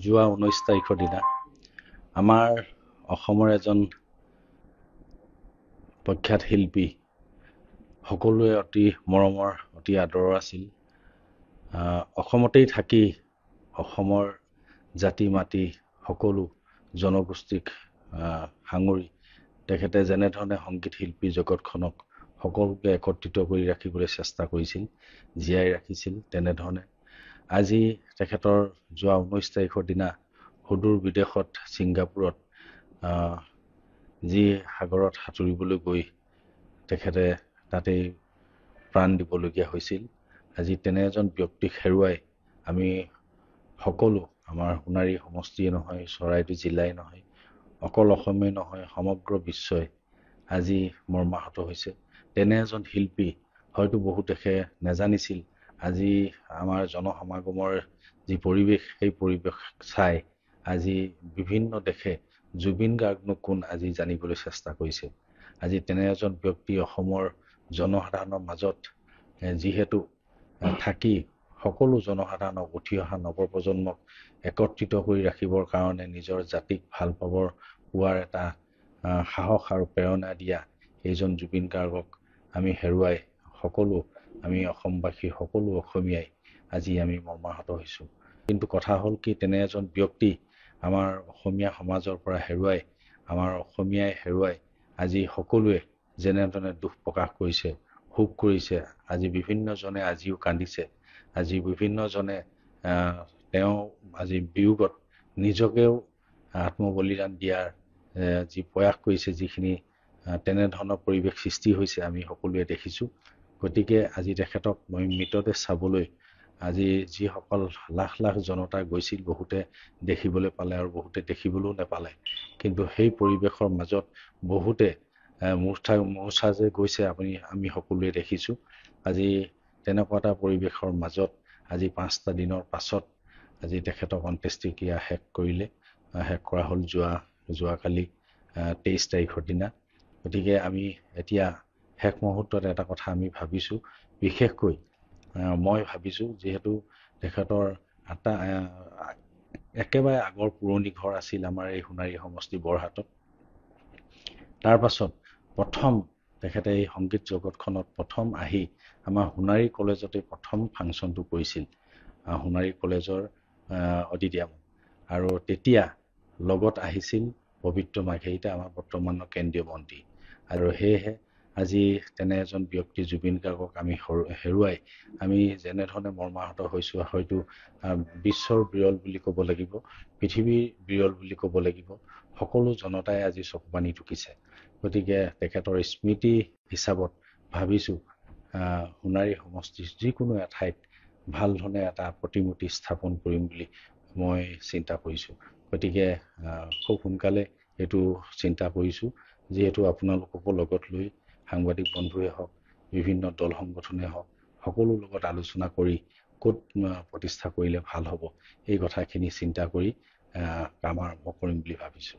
যোৱা 19 তাৰিখৰ দিনা আমাৰ অসমৰ এজন প্ৰখ্যাত শিল্পী, সকলোৱে অতি মৰমৰ, অতি আদৰৰ আছিল। অসমতেই থাকি অসমৰ জাতি মাতি সকলো জনগোষ্ঠীক সাঙুৰি তেখেতে যেনেধৰণে সংগীত শিল্পী জগতখনক সকলোকে একত্ৰিত কৰি ৰাখিবলৈ চেষ্টা কৰিছিল, জীয়াই ৰাখিছিল, তেনেধৰণে আজি তেখেতৰ যোৱা 19 তাৰিখৰ দিনা সুদূৰ বিদেশত ছিংগাপুৰত যি সাগৰত সাঁতুৰিবলৈ গৈ তেখেতে তাতেই প্ৰাণ দিবলগীয়া হৈছিল। আজি তেনে এজন ব্যক্তিক হেৰুৱাই আমি সকলো, আমাৰ সোণাৰী সমষ্টিয়ে নহয়, চৰাইদেউ জিলাই নহয়, অকল অসমেই নহয়, সমগ্ৰ বিশ্বই আজি মৰ্মাহত হৈছে। তেনে এজন শিল্পী হয়তো বহু দেশে নেজানিছিল। আজি আমাৰ জনসমাগমৰ যি পৰিৱেশ, সেই পৰিৱেশ চাই আজি বিভিন্ন দেশে জুবিন গাৰ্গনো কোন আজি জানিবলৈ চেষ্টা কৰিছে। আজি তেনে এজন ব্যক্তি অসমৰ জনসাধাৰণৰ মাজত যিহেতু থাকি সকলো জনসাধাৰণক, উঠি অহা নৱপ্ৰজন্মক একত্ৰিত কৰি ৰাখিবৰ কাৰণে নিজৰ জাতিক ভাল পোৱাৰ এটা সাহস আৰু প্ৰেৰণা দিয়া এইজন জুবিন গাৰ্গক আমি হেৰুৱাই সকলো, আমি অসমবাসী সকলো অসমীয়াই আজি আমি মৰ্মাহত হৈছোঁ। কিন্তু কথা হ'ল কি, তেনে এজন ব্যক্তি আমাৰ অসমীয়া সমাজৰ পৰা হেৰুৱাই, আমাৰ অসমীয়াই হেৰুৱাই আজি সকলোৱে যেনেধৰণে দুখ প্ৰকাশ কৰিছে, শোক কৰিছে, আজি বিভিন্নজনে আজিও কান্দিছে, আজি বিভিন্নজনে তেওঁ আজি বিয়োগত নিজকেও আত্মবলিদান দিয়াৰ যি প্ৰয়াস কৰিছে, যিখিনি তেনেধৰণৰ পৰিৱেশ সৃষ্টি হৈছে আমি সকলোৱে দেখিছোঁ। গতিকে আজি তেখেতক মই মৃতদেহ চাবলৈ আজি যিসকল লাখ লাখ জনতা গৈছিল, বহুতে দেখিবলৈ পালে আৰু বহুতে দেখিবলৈও নেপালে। কিন্তু সেই পৰিৱেশৰ মাজত বহুতে মূৰ্ছা যে গৈছে আমি সকলোৱে দেখিছোঁ। আজি তেনেকুৱা এটা পৰিৱেশৰ মাজত আজি 5টা দিনৰ পাছত আজি তেখেতক অন্ত্যেষ্টিক্ৰিয়া শেষ কৰা হ'ল যোৱাকালি 23 তাৰিখৰ দিনা। গতিকে আমি এতিয়া শেষ মুহূৰ্তত এটা কথা আমি ভাবিছোঁ, বিশেষকৈ মই ভাবিছোঁ, যিহেতু তেখেতৰ একেবাৰে আগৰ পুৰণি ঘৰ আছিল আমাৰ এই সোণাৰী সমষ্টি বৰহাটত। তাৰ পাছত প্ৰথম তেখেতে এই সংগীত জগতখনত প্ৰথম আহি আমাৰ সোণাৰী কলেজতে প্ৰথম ফাংচনটো কৰিছিল, সোণাৰী কলেজৰ অডিটৰিয়াম। আৰু তেতিয়া লগত আহিছিল পবিত্ৰ মাৰ্ঘেৰিটা, আমাৰ বৰ্তমানৰ কেন্দ্ৰীয় মন্ত্ৰী। আৰু সেয়েহে আজি তেনে এজন ব্যক্তি জুবিন গাৰ্গক আমি হেৰুৱাই আমি যেনেধৰণে মৰ্মাহত হৈছোঁ, হয়তো বিশ্বৰ বিৰল বুলি ক'ব লাগিব, পৃথিৱীৰ বিৰল বুলি ক'ব লাগিব। সকলো জনতাই আজি চকুপানী টুকিছে। গতিকে তেখেতৰ স্মৃতি হিচাপত ভাবিছোঁ সোণাৰী সমষ্টিৰ যিকোনো এঠাইত ভাল ধৰণে এটা প্ৰতিমূৰ্তি স্থাপন কৰিম বুলি মই চিন্তা কৰিছোঁ। গতিকে খুব সোনকালে এইটো চিন্তা কৰিছোঁ, যিহেতু আপোনালোককো লগত লৈ সাংবাদিক বন্ধুৱে হওক, বিভিন্ন দল সংগঠনে হওক, সকলো লগত আলোচনা কৰি ক'ত প্ৰতিষ্ঠা কৰিলে ভাল হ'ব, এই কথাখিনি চিন্তা কৰি কাম আৰম্ভ কৰিম বুলি ভাবিছোঁ।